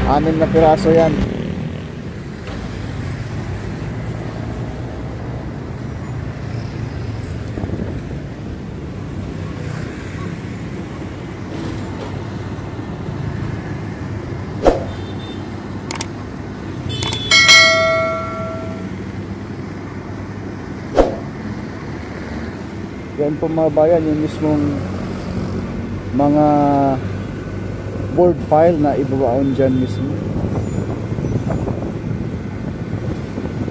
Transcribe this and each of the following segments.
6 na piraso yan. Yan po mga bayan, yung mismong mga board file na ibabaon dyan mismo.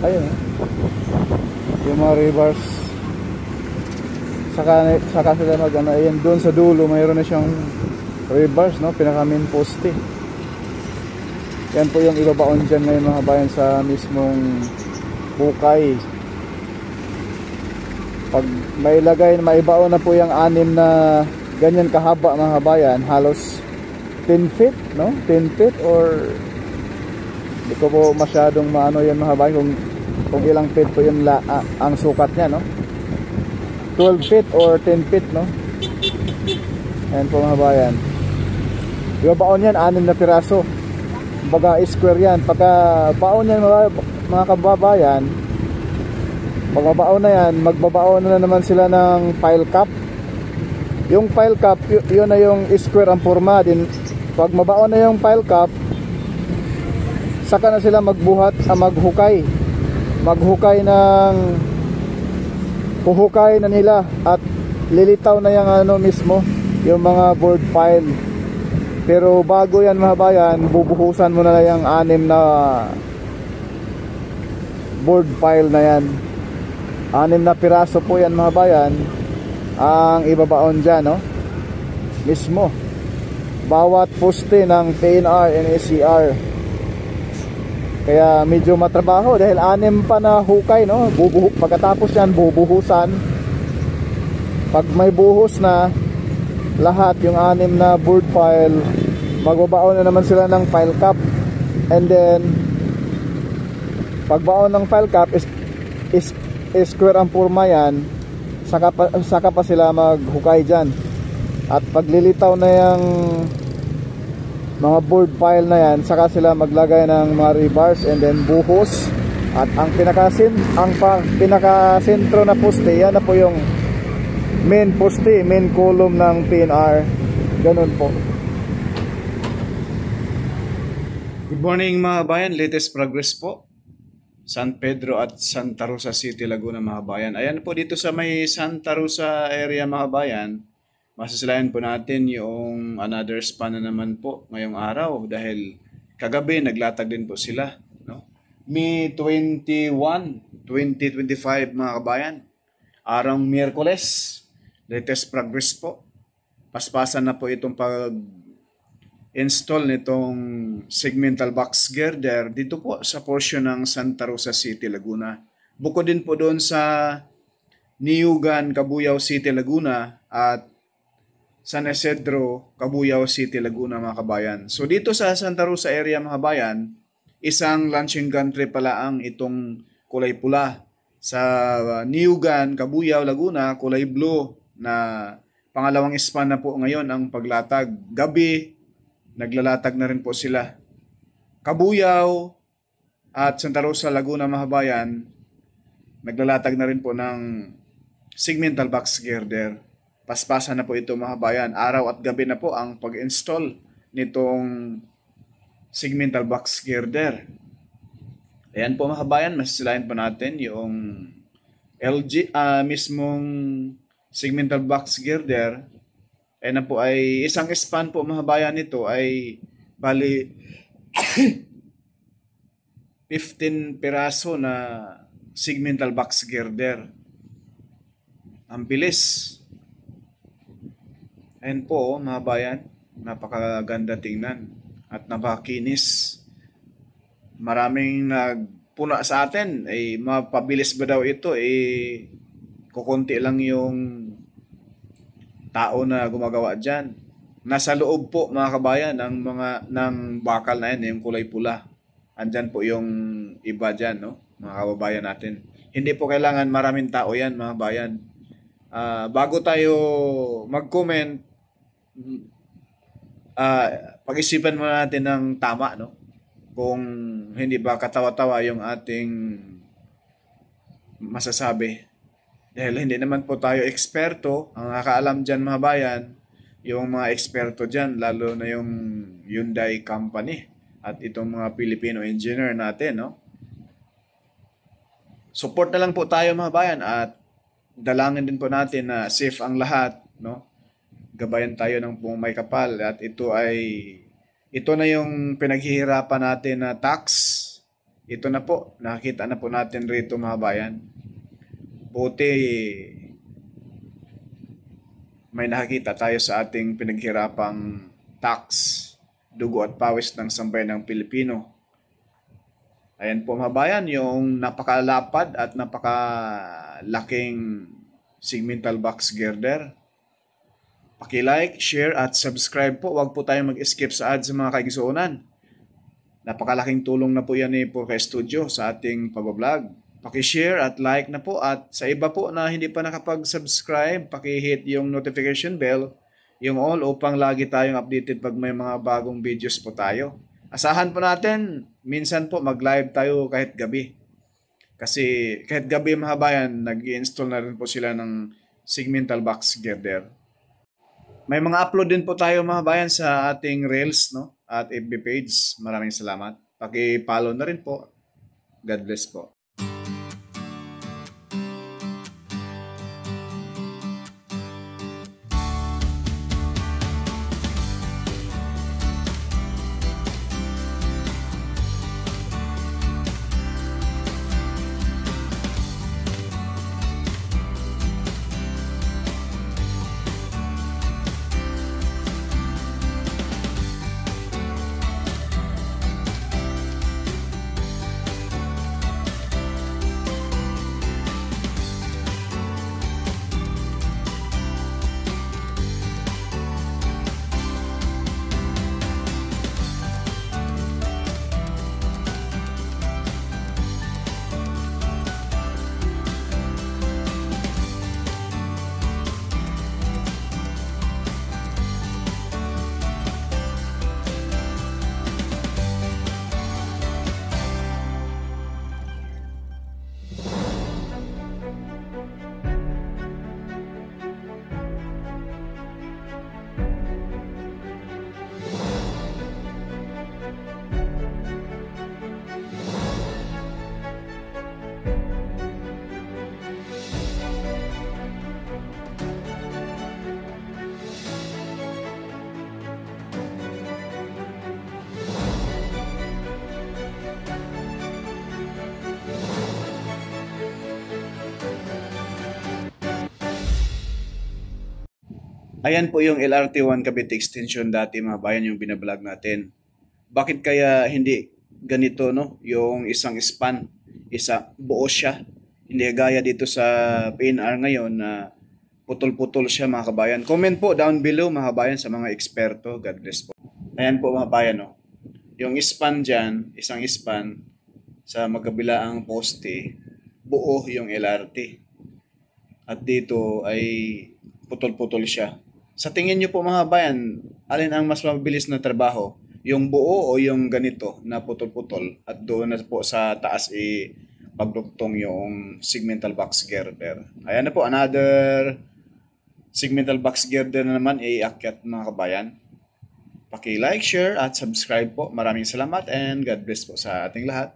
Ayun, yung mga rebars. Saka sila mag ano, ayan, doon sa dulo mayroon na siyang rebars, no? Pinaka main poste. Yan po yung ibabaon dyan ngayon mga bayan sa mismong bukay. Pag may lagay, maibaon na po yung 6 na ganyan kahaba mga bayan, halos 10 feet, no? 10 feet or hindi ko po masyadong maano yan mga bayan kung ilang feet po yun ang sukat niya, no? 12 feet or 10 feet, no? Ayan po mga bayan. Ibabaon yan 6 na piraso. Baga square yan. Pagka baon yan mga kababayan, pagbabaon na yan, magbabaon na naman sila ng pile cap. Yung pile cap, yun na yung square ang forma din. Pag mabaon na yung pile cap, saka na sila maghukay huhukay na nila at lilitaw na yung ano mismo, yung mga board pile. Pero bago yan mga bayan, bubuhusan mo na yung 6 na board pile na yan. 6 na piraso po yan mga bayan ang ibabaon dyan, no? Mismo bawat poste ng PNR and SCR. Kaya medyo matrabaho dahil 6 pa na hukay, no? Pagkatapos yan bubuhusan. Pag may buhos na lahat yung 6 na board pile, magbabaon na naman sila ng pile cap. And then pagbaon ng pile cap is square ang forma yan, saka pa sila maghukay dyan. At paglilitaw na yung mga board pile na yan, saka sila maglagay ng mga rebars and then buhos. At ang pinakasentro na poste, yan na po yung main poste, main column ng PNR. Ganun po. Good morning mga bayan, latest progress po. San Pedro at Santa Rosa City, Laguna mga bayan. Ayan po dito sa may Santa Rosa area mga bayan, masasilayan po natin yung another span na naman po ngayong araw dahil kagabi naglatag din po sila, no? May 21, 2025 mga kabayan, araw Miyerkules, latest progress po. Paspasan na po itong install nitong segmental box girder dito po sa portion ng Santa Rosa City, Laguna. Bukod din po doon sa Niugan, Cabuyao City, Laguna at San Isidro, Cabuyao City, Laguna mga kabayan. So dito sa Santa Rosa area mga kabayan, isang launching gantry pala ang itong kulay pula. Sa Niugan, Cabuyao, Laguna, kulay blue na pangalawang span na po ngayon ang paglatag. Gabi, naglalatag na rin po sila. Cabuyao at Santa Rosa, Laguna mga bayan, naglalatag na rin po ng segmental box girder. Paspasan na po ito mga bayan. Araw at gabi na po ang pag-install nitong segmental box girder. Ayan po mga bayan, masisilayan po natin yung mismong segmental box girder. Ayan na po ay isang span po mga bayan nito ay bali 15 piraso na segmental box girder. Ang bilis. Ayan po mga bayan, napakaganda tingnan at napakakinis. Maraming nagpuna sa atin, ay mapabilis ba daw ito, kukunti lang yung tao na gumagawa dyan. Nasa loob po mga kabayan ng bakal na yan, yung kulay pula. Andyan po yung iba dyan, no? Mga kababayan natin. Hindi po kailangan maraming tao yan mga bayan. Bago tayo mag-comment, pag-isipan mo natin ng tama, no? kung hindi ba katawa-tawa yung ating masasabi. Dahil hindi naman po tayo eksperto. Ang nakakaalam dyan mga bayan, yung mga eksperto dyan, lalo na yung Hyundai Company at itong mga Filipino engineer natin, no? Support na lang po tayo mga bayan at dalangin din po natin na safe ang lahat, no? Gabayan tayo ng buong may kapal at ito na yung pinaghihirapan natin na tax. Ito na po, nakita na po natin rito mga bayan. Buti may nakikita tayo sa ating pinaghirapang tax, dugo at pawis ng sambayan ng Pilipino. Ayan po mga bayan, yung napakalapad at napakalaking segmental box girder. Paki-like, share at subscribe po. Huwag po tayong mag-skip sa ads sa mga kaigsuunan. Napakalaking tulong na po yan ni Purka Studio sa ating pag-vlog. Paki-share at like na po, at sa iba po na hindi pa nakapag-subscribe, paki-hit yung notification bell, yung all, upang lagi tayong updated pag may mga bagong videos po tayo. Asahan po natin, minsan po mag-live tayo kahit gabi. Kasi kahit gabi mga bayan, nag-i-install na rin po sila ng segmental box girder. May mga upload din po tayo mga bayan sa ating Reels, no? At FB page. Maraming salamat. Paki-follow na rin po. God bless po. Ayan po yung LRT1 Cavite Extension dati mga bayan, yung binablog natin. Bakit kaya hindi ganito, no? Yung isang span, buo siya. Hindi gaya dito sa PNR ngayon na putol-putol siya mga kabayan. Comment po down below mga kabayan sa mga eksperto. God bless po. Ayan po mga kabayan, no? Yung span dyan, isang span sa magkabilaang poste, buo yung LRT. At dito ay putol-putol siya. Sa tingin nyo po mga bayan, alin ang mas mabilis na trabaho? Yung buo o yung ganito na putol-putol? At doon na po sa taas pagduktong yung segmental box girder. Ayan na po, another segmental box girder na naman iakyat mga kabayan. Paki-like, share at subscribe po. Maraming salamat and God bless po sa ating lahat.